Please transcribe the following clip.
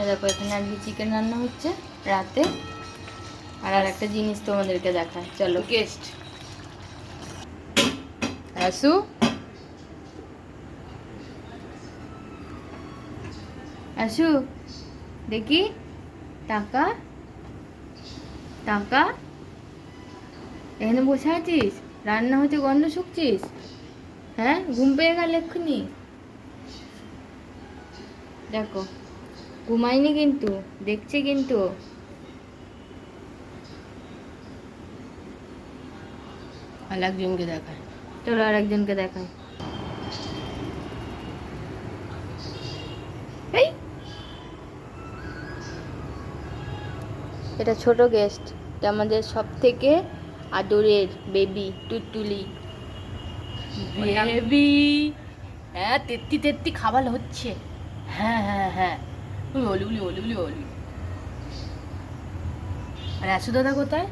দেখো এখানে আজকে চিকেন রান্না হচ্ছে রাতে। আর একটা জিনিস তোমাদেরকে দেখায়, চলো। গেস্ট আসু, আসু, দেখি টাকা টাকা, এখানে বসে আছিস, রান্না হচ্ছে, গন্ধ শুকছিস? হ্যাঁ, ঘুম পেয়ে গেল এক্ষুনি। দেখো ঘুমাইনি কিন্তু, দেখছে কিন্তু। আর একজনকে দেখায়। চলো আর একজনকে দেখাই। এই, এটা ছোট গেস্ট, এটা আমাদের সব থেকে আদরের বেবি টুটুলি। বেবি, হ্যাঁ তেত্তি তেত্তি খাবার হচ্ছে। হ্যাঁ হ্যাঁ হ্যাঁ, ওলি ওলি ওলি ওলি ওলি। আর আসু দাদা কোথায়?